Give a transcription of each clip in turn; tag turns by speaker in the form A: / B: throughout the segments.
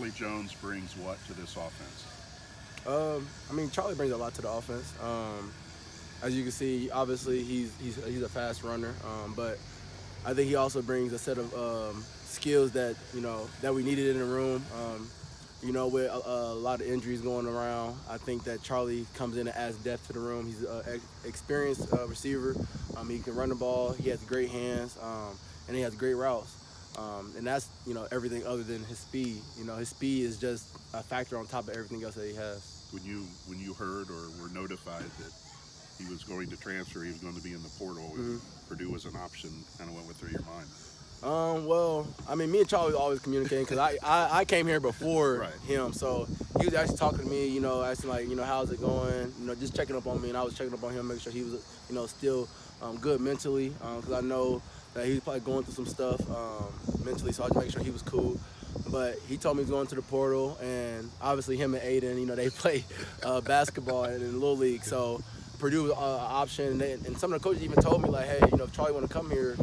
A: Charlie Jones brings what to this offense?
B: I mean, Charlie brings a lot to the offense. As you can see, obviously he's a fast runner, but I think he also brings a set of skills that that we needed in the room. With a lot of injuries going around, I think that Charlie comes in and adds depth to the room. He's an experienced receiver. He can run the ball. He has great hands, and he has great routes. And that's everything other than his speed. His speed is just a factor on top of everything else that he has.
A: When you heard or were notified that he was going to transfer, he was going to be in the portal,
B: Mm-hmm.
A: Purdue was an option, kind of went through your mind?
B: Well, I mean, me and Charlie always communicating because I came here before
A: Right.
B: him, so he was actually talking to me, asking like, how's it going, just checking up on me, and I was checking up on him, making sure he was, still good mentally, because I know that he's probably going through some stuff mentally, so I had to make sure he was cool. But he told me he was going to the portal, and obviously him and Aiden, they play basketball in Little League, so Purdue was an option, and some of the coaches even told me like, hey, if Charlie want to come here,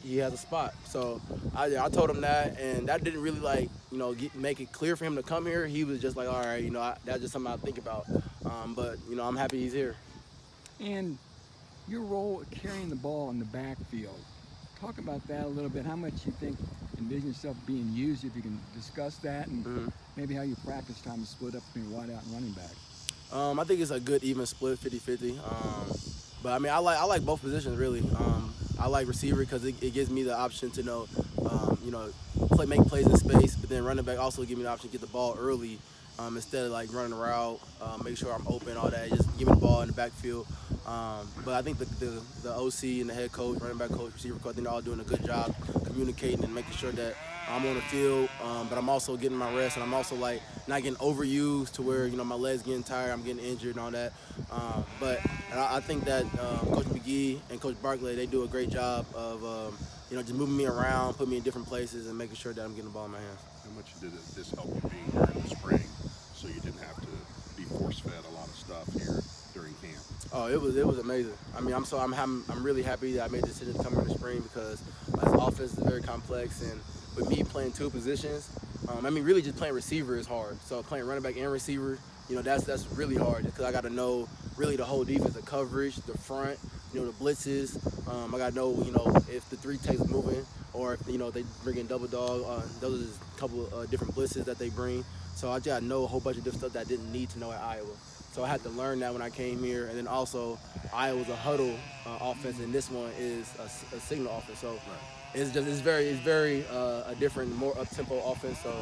B: he has a spot. So I told him that, and that didn't really make it clear for him to come here. He was just like, all right, that's just something I think about. But I'm happy he's here.
C: And your role carrying the ball in the backfield. Talk about that a little bit. How much you think envision yourself being used, if you can discuss that, and maybe how your practice time is split up between wideout and running back.
B: I think it's a good even split, 50-50. But I mean, I like both positions really. I like receiver because it gives me the option to make plays in space. But then running back also give me the option to get the ball early instead of like running a route, make sure I'm open, all that. Just give me the ball in the backfield. But I think the OC and the head coach, running back coach, receiver coach, I think they're all doing a good job communicating and making sure that I'm on the field, but I'm also getting my rest, and I'm also like not getting overused to where my legs getting tired, I'm getting injured and all that. But I think that Coach McGee and Coach Barkley, they do a great job of just moving me around, putting me in different places, and making sure that I'm getting the ball in my hands.
A: How much did this help you being here in the spring, so you didn't have to be force-fed a lot of stuff here during camp?
B: Oh, it was amazing. I mean, I'm really happy that I made the decision to come here in the spring because this offense is very complex, and with me playing two positions, really just playing receiver is hard. So playing running back and receiver, that's really hard because I got to know really the whole defense, the coverage, the front, the blitzes. I got to know, if the three techs moving or if, they bring in double dog. Those are a couple different blitzes that they bring. So I just got to know a whole bunch of different stuff that I didn't need to know at Iowa. So I had to learn that when I came here. And then also Iowa's a huddle offense, and this one is a signal offense. So it's very a different, more up-tempo offense. So,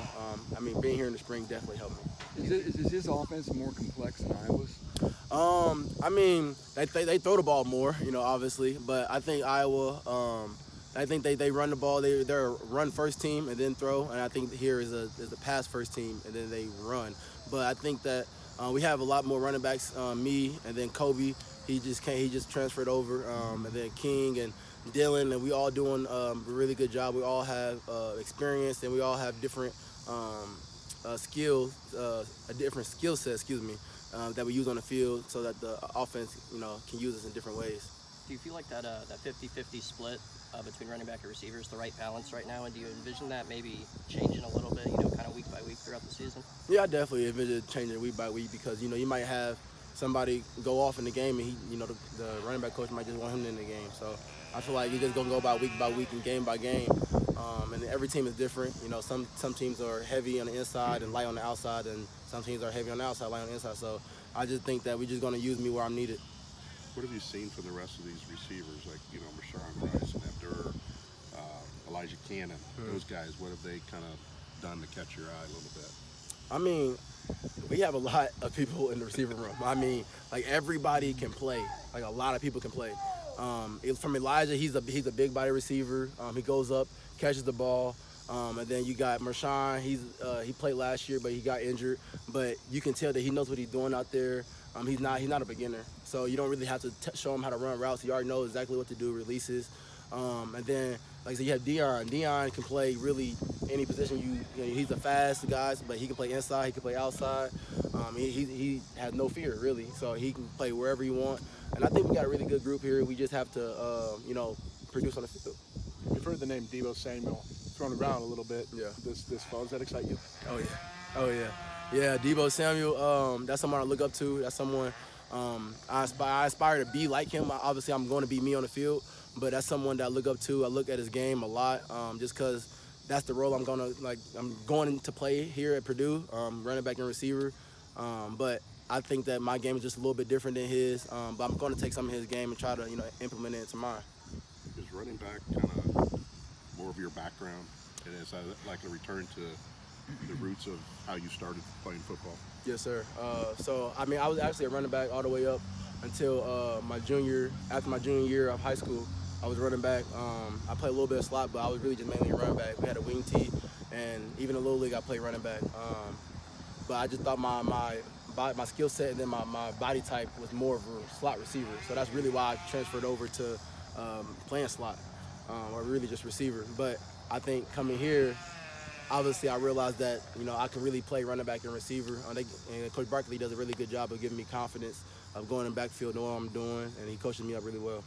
B: being here in the spring definitely helped me.
C: Is this offense more complex than Iowa's?
B: They throw the ball more, obviously. But I think Iowa, I think they run the ball. They're a run-first team and then throw. And I think here is a pass-first team and then they run. But I think that we have a lot more running backs. Me and then Kobe, he just transferred over. And then King and Dylan, and we all doing a really good job. We all have experience, and we all have different skills, a different skill set, that we use on the field, so that the offense, can use us in different ways.
D: Do you feel like that 50-50 split between running back and receiver is the right balance right now, and do you envision that maybe changing a little bit, kind of week by week throughout the season?
B: Yeah, I definitely envision changing week by week because you might have somebody go off in the game, and the running back coach might just want him in the game. So I feel like you're just gonna go by week and game by game. And every team is different. Some teams are heavy on the inside and light on the outside, and some teams are heavy on the outside, light on the inside. So I just think that we're just gonna use me where I'm needed.
A: What have you seen from the rest of these receivers, like Rashawn Rice and Abdur, Elijah Cannon? Those guys, what have they kind of done to catch your eye a little bit?
B: We have a lot of people in the receiver room. Like everybody can play. Like a lot of people can play. From Elijah, he's a big body receiver. He goes up, catches the ball. And then you got Marshawn. He played last year, but he got injured. But you can tell that he knows what he's doing out there. He's not a beginner, so you don't really have to show him how to run routes. He already knows exactly what to do, releases. And then, like I said, you have Dion. Dion can play really any position. He's a fast guy, but he can play inside. He can play outside. He has no fear really, so he can play wherever you want. And I think we got a really good group here. We just have to, produce on the field.
E: We've heard the name Deebo Samuel
A: thrown around a little bit.
B: Yeah.
A: This fall, does that excite you?
B: Oh yeah. Yeah, Debo Samuel, that's someone I look up to. That's someone I aspire to be like him. Obviously, I'm going to be me on the field, but that's someone that I look up to. I look at his game a lot, just because that's the role I'm going to play here at Purdue, running back and receiver. But I think that my game is just a little bit different than his. But I'm going to take some of his game and try to implement it into mine.
A: Is running back kind of more of your background? And is that like a return to the roots of how you started playing football?
B: Yes, sir. So I mean, I was actually a running back all the way up until after my junior year of high school. I was running back. I played a little bit of slot, but I was really just mainly a running back. We had a wing tee, and even in Little League, I played running back. But I just thought my skill set and then my body type was more of a slot receiver. So that's really why I transferred over to playing slot, or really just receiver. But I think coming here, obviously I realized that I can really play running back and receiver. And Coach Barkley does a really good job of giving me confidence of going in backfield, knowing what I'm doing, and he coaches me up really well.